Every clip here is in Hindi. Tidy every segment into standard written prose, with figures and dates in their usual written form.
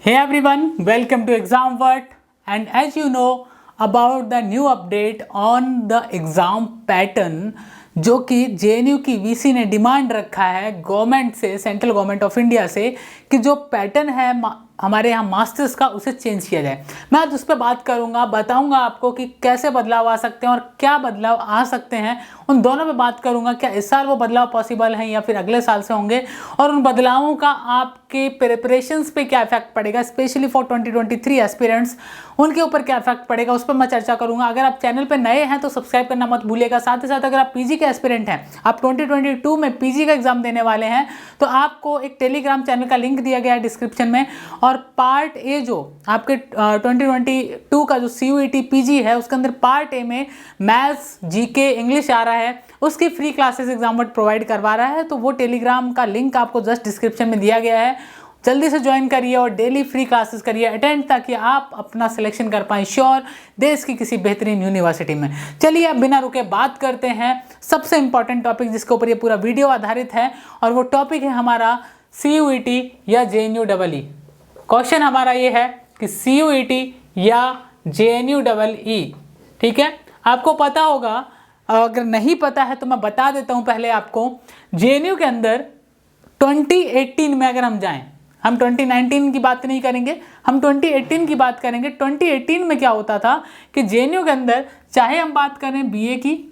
Hey everyone, welcome to Exam World, and as you know about the new update on the exam pattern जो कि JNU की VC ने डिमांड रखा है गवर्नमेंट से, सेंट्रल गवर्नमेंट ऑफ इंडिया से, कि जो पैटर्न है हमारे यहाँ मास्टर्स का उसे चेंज किया जाए। मैं आज उस पर बात करूँगा, बताऊँगा आपको कि कैसे बदलाव आ सकते हैं और क्या बदलाव आ सकते हैं, उन दोनों पे बात करूँगा। क्या इस साल वो बदलाव पॉसिबल हैं या फिर अगले साल से होंगे, और उन बदलावों का आपके प्रिपरेशंस पे क्या इफेक्ट पड़ेगा, स्पेशली फॉर 2023 एस्पिरेंट्स, उनके ऊपर क्या इफेक्ट पड़ेगा, उस पर मैं चर्चा करूँगा। अगर आप चैनल पर नए हैं तो सब्सक्राइब करना मत भूलिएगा। साथ ही साथ अगर आप पीजी के एस्पिरेंट हैं, आप 2022 में पीजी का एग्जाम देने वाले हैं, तो आपको एक टेलीग्राम चैनल का लिंक दिया गया है डिस्क्रिप्शन में, और पार्ट ए जो आपके 2022 का जो CUET पीजी है उसके अंदर पार्ट ए में मैथ्स, जीके, इंग्लिश आ रहा है, उसकी free classes exam word provide करवा रहा है। तो वो टेलीग्राम का लिंक आपको जस्ट डिस्क्रिप्शन में दिया गया है, जल्दी से ज्वाइन करिए और डेली फ्री क्लासेस करिए अटेंड, ताकि आप अपना सिलेक्शन कर पाएं श्योर देश की किसी बेहतरीन यूनिवर्सिटी में। चलिए अब बिना रुके बात करते हैं सबसे इंपॉर्टेंट टॉपिक जिसके ऊपर ये पूरा वीडियो आधारित है, और वो टॉपिक है हमारा CUET या JNUEE। क्वेश्चन हमारा ये है कि CUET या JNUEE, ठीक है। आपको पता होगा, अगर नहीं पता है तो मैं बता देता हूं पहले आपको। JNU के अंदर 2018 में अगर हम जाएं, हम 2019 की बात नहीं करेंगे, हम 2018 की बात करेंगे। 2018 में क्या होता था कि JNU के अंदर, चाहे हम बात करें BA की,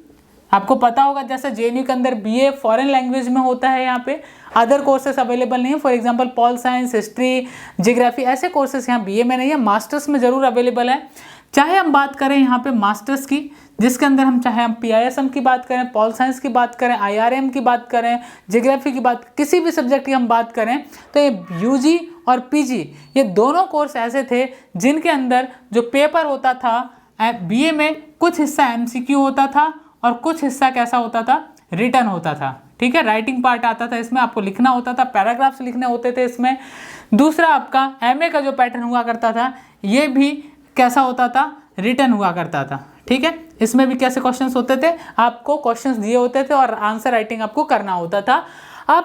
आपको पता होगा जैसे JNU के अंदर BA फॉरेन लैंग्वेज में होता है, यहाँ पे अदर कोर्सेस अवेलेबल नहीं है। For example pol science, history, geography, ऐसे कोर्सेस यहाँ BA में नहीं है, मास्टर्स में ज़रूर अवेलेबल है। चाहे हम बात करें यहाँ पे मास्टर्स की, जिसके अंदर हम चाहे हम PISM की बात करें, पॉल साइंस की बात करें, IRM की बात करें, जियोग्राफी की बात, किसी भी सब्जेक्ट की हम बात करें, तो ये UG और PG ये दोनों कोर्स ऐसे थे जिनके अंदर जो पेपर होता था BA में, कुछ हिस्सा MCQ होता था और कुछ हिस्सा कैसा होता था, रिटर्न होता था, ठीक है। राइटिंग पार्ट आता था, इसमें आपको लिखना होता था, पैराग्राफ्स लिखने होते थे इसमें। दूसरा आपका MA का जो पैटर्न हुआ करता था, ये भी कैसा होता था, रिटर्न हुआ करता था, ठीक है। इसमें भी कैसे क्वेश्चंस होते थे, आपको क्वेश्चंस दिए होते थे और आंसर राइटिंग आपको करना होता था। अब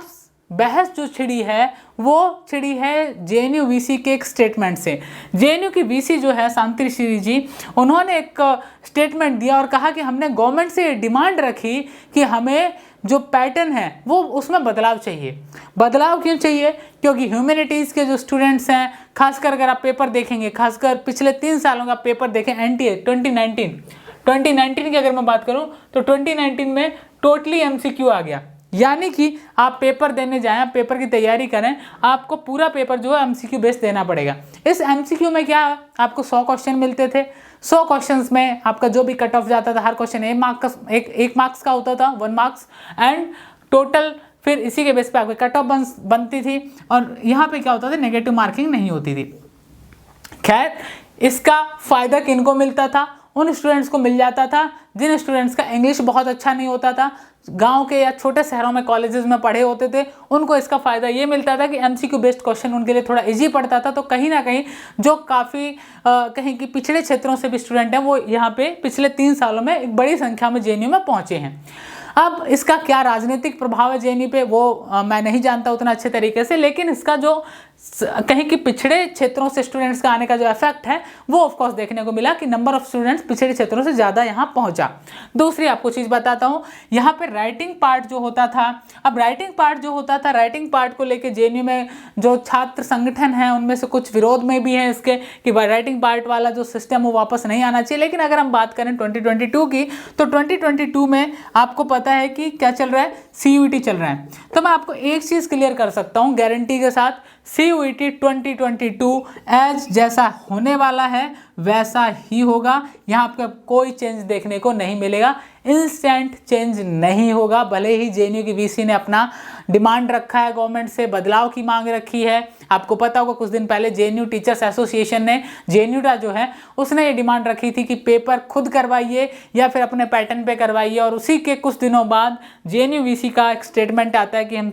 बहस जो छिड़ी है वो छिड़ी है JNU VC के एक स्टेटमेंट से। JNU की VC जो है शांति श्री जी, उन्होंने एक स्टेटमेंट दिया और कहा कि हमने गवर्नमेंट से डिमांड रखी कि हमें जो पैटर्न है वो उसमें बदलाव चाहिए। बदलाव क्यों चाहिए? क्योंकि ह्यूमैनिटीज़ के जो स्टूडेंट्स हैं, खासकर अगर आप पेपर देखेंगे, खासकर पिछले 3 सालों का पेपर देखें, NTA 2019 की अगर मैं बात करूं तो 2019 में टोटली MCQ आ गया। यानी कि आप पेपर देने जाएं, आप पेपर की तैयारी करें, आपको पूरा पेपर जो है MCQ बेस देना पड़ेगा। इस MCQ में क्या, आपको 100 क्वेश्चन मिलते थे। 100 क्वेश्चंस में आपका जो भी कट ऑफ जाता था, हर क्वेश्चन एक मार्क्स का होता था, 1 मार्क्स, एंड टोटल फिर इसी के बेस पे आपकी कट ऑफ बनती थी, और यहाँ पे क्या होता था, नेगेटिव मार्किंग नहीं होती थी। खैर, इसका फ़ायदा किनको मिलता था? उन स्टूडेंट्स को मिल जाता था जिन स्टूडेंट्स का इंग्लिश बहुत अच्छा नहीं होता था, गांव के या छोटे शहरों में कॉलेजेस में पढ़े होते थे, उनको इसका फ़ायदा ये मिलता था कि MCQ बेस्ड क्वेश्चन उनके लिए थोड़ा इजी पड़ता था। तो कहीं ना कहीं जो काफ़ी कहीं कि पिछड़े क्षेत्रों से भी स्टूडेंट हैं, वो यहाँ पे पिछले 3 सालों में एक बड़ी संख्या में JNU में पहुँचे हैं। अब इसका क्या राजनीतिक प्रभाव है JNU पे, वो मैं नहीं जानता उतना अच्छे तरीके से, लेकिन इसका जो कहीं कि पिछड़े क्षेत्रों से स्टूडेंट्स का आने का जो इफेक्ट है वो ऑफकोर्स देखने को मिला कि नंबर ऑफ स्टूडेंट्स पिछड़े क्षेत्रों से ज़्यादा यहाँ पहुँचा। दूसरी आपको चीज़ बताता हूँ, यहाँ पे राइटिंग पार्ट जो होता था, अब राइटिंग पार्ट जो होता था, राइटिंग पार्ट को लेके JNU में जो छात्र संगठन हैं उनमें से कुछ विरोध में भी हैं इसके कि राइटिंग पार्ट वाला जो सिस्टम वो वापस नहीं आना चाहिए। लेकिन अगर हम बात करें 2022 की, तो 2022 में आपको पता है कि क्या चल रहा है, CUET चल रहा है। तो मैं आपको एक चीज़ क्लियर कर सकता हूँ गारंटी के साथ, CUET 2022 एज जैसा होने वाला है वैसा ही होगा। यहाँ आपको कोई चेंज देखने को नहीं मिलेगा, इंस्टेंट चेंज नहीं होगा। भले ही JNU की VC ने अपना डिमांड रखा है, गवर्नमेंट से बदलाव की मांग रखी है। आपको पता होगा कुछ दिन पहले JNU टीचर्स एसोसिएशन ने, JNUDA जो है, उसने ये डिमांड रखी थी कि पेपर खुद करवाइए या फिर अपने पैटर्न पे करवाइए, और उसी के कुछ दिनों बाद JNU VC का एक स्टेटमेंट आता है कि हम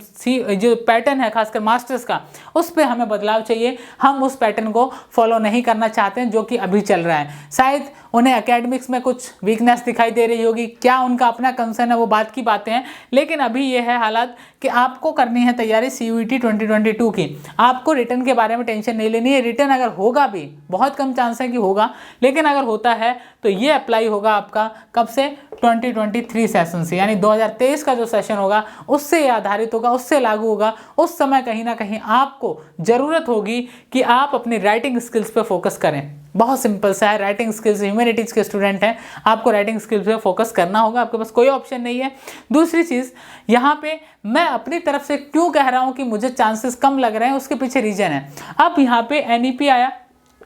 जो पैटर्न है खासकर मास्टर्स का, उस पर हमें बदलाव चाहिए, हम उस पैटर्न को फॉलो नहीं करना चाहते हैं जो कि अभी चल रहा है। शायद उन्हें एकेडमिक्स में कुछ वीकनेस दिखाई दे रही होगी, क्या उनका अपना कंसर्न है वो बात की बातें हैं, लेकिन अभी ये है हालात कि आप आपको करनी है तैयारी CUET 2022 की। आपको रिटर्न के बारे में टेंशन नहीं लेनी है। रिटर्न अगर होगा भी, बहुत कम चांस है कि होगा, लेकिन अगर होता है तो ये अप्लाई होगा आपका कब से, 2023 सेशन से, यानी 2023 का जो सेशन होगा उससे ये आधारित होगा, उससे लागू होगा। उस समय कहीं ना कहीं आपको ज़रूरत होगी कि आप अपनी राइटिंग स्किल्स पे फोकस करें। बहुत सिंपल सा है, राइटिंग स्किल्स, ह्यूमैनिटीज़ के स्टूडेंट हैं, आपको राइटिंग स्किल्स पे फोकस करना होगा, आपके पास कोई ऑप्शन नहीं है। दूसरी चीज़, यहाँ पे मैं अपनी तरफ से क्यों कह रहा हूँ कि मुझे चांसेस कम लग रहे हैं, उसके पीछे रीज़न है। अब यहाँ पे NEP आया,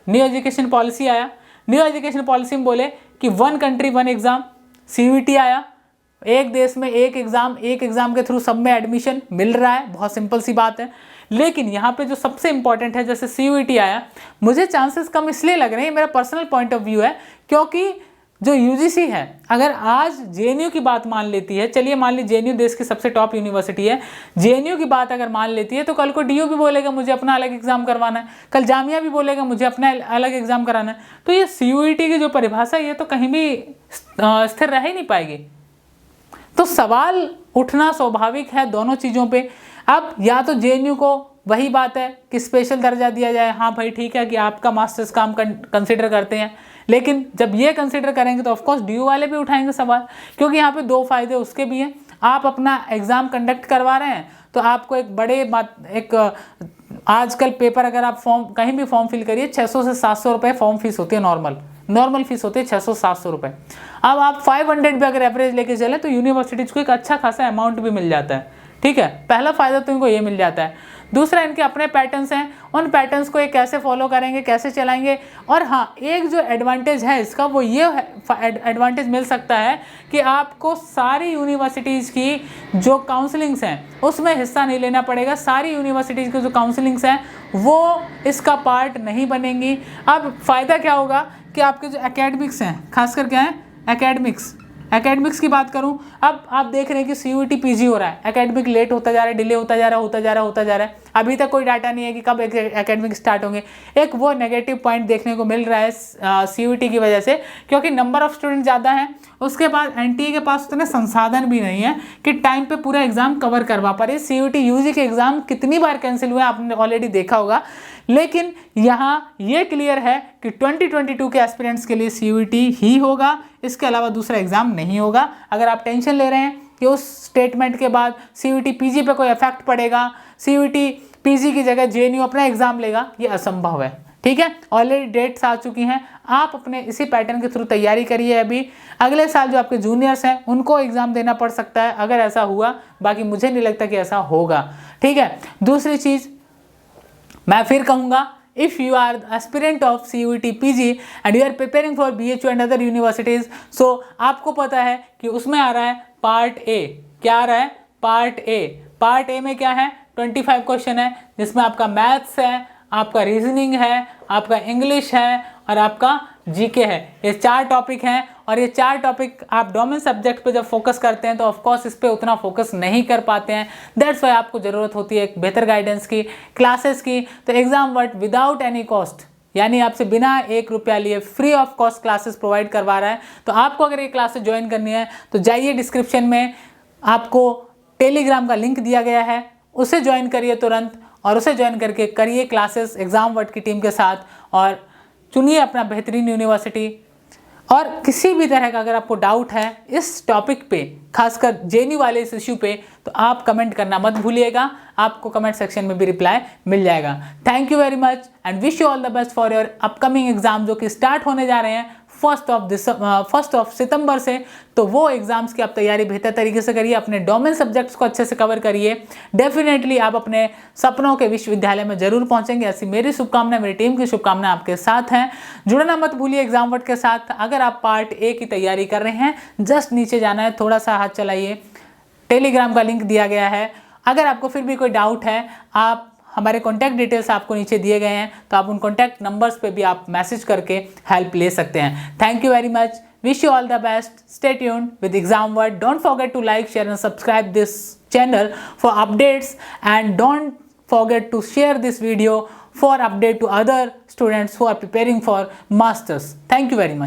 न्यू एजुकेशन पॉलिसी आया। न्यू एजुकेशन पॉलिसी में बोले कि 1 कंट्री 1 एग्ज़ाम, CUET आया, एक देश में एक एग्ज़ाम, एक एग्ज़ाम के थ्रू सब में एडमिशन मिल रहा है, बहुत सिंपल सी बात है। लेकिन यहाँ पे जो सबसे इंपॉर्टेंट है, जैसे CUET आया, मुझे चांसेस कम इसलिए लग रहे हैं, मेरा पर्सनल पॉइंट ऑफ व्यू है, क्योंकि जो UGC है, अगर आज JNU की बात मान लेती है, चलिए मान ली JNU देश की सबसे टॉप यूनिवर्सिटी है, JNU की बात अगर मान लेती है तो कल को DU भी बोलेगा मुझे अपना अलग एग्जाम करवाना है, कल जामिया भी बोलेगा मुझे अपना अलग एग्जाम कराना है। तो ये CUET की जो परिभाषा है ये तो कहीं भी स्थिर रह ही नहीं पाएगी। तो सवाल उठना स्वाभाविक है दोनों चीज़ों पे। अब या तो JNU को वही बात है कि स्पेशल दर्जा दिया जाए, हाँ भाई ठीक है कि आपका मास्टर्स का हम कंसिडर करते हैं, लेकिन जब ये कंसिडर करेंगे तो ऑफकोर्स DU वाले भी उठाएंगे सवाल, क्योंकि यहाँ पे 2 फायदे उसके भी हैं। आप अपना एग्ज़ाम कंडक्ट करवा रहे हैं तो आपको एक आजकल पेपर, अगर आप फॉर्म कहीं भी फॉर्म फिल करिए, 600 से 700 रुपये फॉर्म फीस होती है, नॉर्मल फीस होती है 600-700 रुपये। अब आप 500 भी अगर एवरेज लेके चले तो यूनिवर्सिटीज़ को एक अच्छा खासा अमाउंट भी मिल जाता है, ठीक है। पहला फ़ायदा तो इनको ये मिल जाता है। दूसरा, इनके अपने पैटर्न्स हैं, उन पैटर्न्स को ये कैसे फॉलो करेंगे, कैसे चलाएंगे। और हाँ, एक जो एडवांटेज है इसका, वो ये एडवांटेज मिल सकता है कि आपको सारी यूनिवर्सिटीज़ की जो काउंसलिंग्स हैं उसमें हिस्सा नहीं लेना पड़ेगा। सारी यूनिवर्सिटीज़ की जो काउंसलिंग्स हैं वो इसका पार्ट नहीं बनेंगी। अब फ़ायदा क्या होगा कि आपके जो एकेडमिक्स हैं, खासकर क्या है, एकेडमिक्स की बात करूं, अब आप देख रहे हैं कि CUET PG हो रहा है, एकेडमिक लेट होता जा रहा है, डिले होता जा रहा है। अभी तक कोई डाटा नहीं है कि कब एकेडमिक स्टार्ट होंगे। एक वो नेगेटिव पॉइंट देखने को मिल रहा है CUET की वजह से, क्योंकि नंबर ऑफ स्टूडेंट ज़्यादा हैं, उसके बाद NTA के पास उतने संसाधन भी नहीं है कि टाइम पे पूरा एग्जाम कवर करवा पा रही है। CUET UG के एग्जाम कितनी बार कैंसिल हुए आपने ऑलरेडी देखा होगा। लेकिन यहाँ ये क्लियर है कि 2022 के एस्पिरेंट्स के लिए CUET ही होगा, इसके अलावा दूसरा एग्जाम नहीं होगा। अगर आप टेंशन ले रहे हैं कि उस स्टेटमेंट के बाद CUET PG पे कोई इफेक्ट पड़ेगा, CUET PG की जगह JNU अपना एग्जाम लेगा, ये असंभव है, ठीक है। ऑलरेडी डेट्स आ चुकी हैं, आप अपने इसी पैटर्न के थ्रू तैयारी करिए। अभी अगले साल जो आपके जूनियर्स हैं उनको एग्जाम देना पड़ सकता है अगर ऐसा हुआ, बाकी मुझे नहीं लगता कि ऐसा होगा, ठीक है। दूसरी चीज़ मैं फिर कहूँगा, if you are the aspirant of CUET PG and you are preparing for BHU and other universities, so आपको पता है कि उसमें आ रहा है पार्ट A। क्या आ रहा है? पार्ट A में क्या है? 25 क्वेश्चन है, जिसमें आपका मैथ्स है, आपका रीजनिंग है, आपका इंग्लिश है और आपका GK है। ये 4 टॉपिक हैं और ये 4 टॉपिक आप डोमेन सब्जेक्ट पे जब फोकस करते हैं तो ऑफकोर्स इस पे उतना फोकस नहीं कर पाते हैं। दैट्स वाई आपको ज़रूरत होती है एक बेहतर गाइडेंस की, क्लासेस की। तो एग्जाम वर्ट विदाउट एनी कॉस्ट, यानी आपसे बिना 1 रुपया लिए free of cost classes provide करवा रहा है। तो आपको अगर ये क्लासेस ज्वाइन करनी है तो जाइए, डिस्क्रिप्शन में आपको टेलीग्राम का लिंक दिया गया है, उसे ज्वाइन करिए तुरंत और उसे ज्वाइन करके करिए क्लासेस एग्जाम वर्ट की टीम के साथ और चुनिए अपना बेहतरीन यूनिवर्सिटी। और किसी भी तरह का अगर आपको डाउट है इस टॉपिक पे, खासकर JNU वाले इस इश्यू पे, तो आप कमेंट करना मत भूलिएगा, आपको कमेंट सेक्शन में भी रिप्लाई मिल जाएगा। Thank you very much and wish you all the best for your upcoming exam, जो कि स्टार्ट होने जा रहे हैं 1 सितंबर से। तो वो एग्जाम्स की आप तैयारी बेहतर तरीके से करिए, अपने डोमेन सब्जेक्ट्स को अच्छे से कवर करिए। डेफिनेटली आप अपने सपनों के विश्वविद्यालय में जरूर पहुंचेंगे, ऐसी मेरी शुभकामनाएं, मेरी टीम की शुभकामनाएं आपके साथ हैं। जुड़ना मत भूलिए एग्जाम वर्ट के साथ। अगर आप पार्ट A की तैयारी कर रहे हैं, जस्ट नीचे जाना है, थोड़ा सा हाथ चलाइए, टेलीग्राम का लिंक दिया गया है। अगर आपको फिर भी कोई डाउट है, आप हमारे कॉन्टैक्ट डिटेल्स आपको नीचे दिए गए हैं, तो आप उन कॉन्टैक्ट नंबर्स पे भी आप मैसेज करके हेल्प ले सकते हैं। Thank you very much, wish you all the best, stay tuned with Exam Vert, don't forget to like, share and subscribe this channel for updates and don't forget to share this video for update to other students who are preparing for masters. Thank you very much.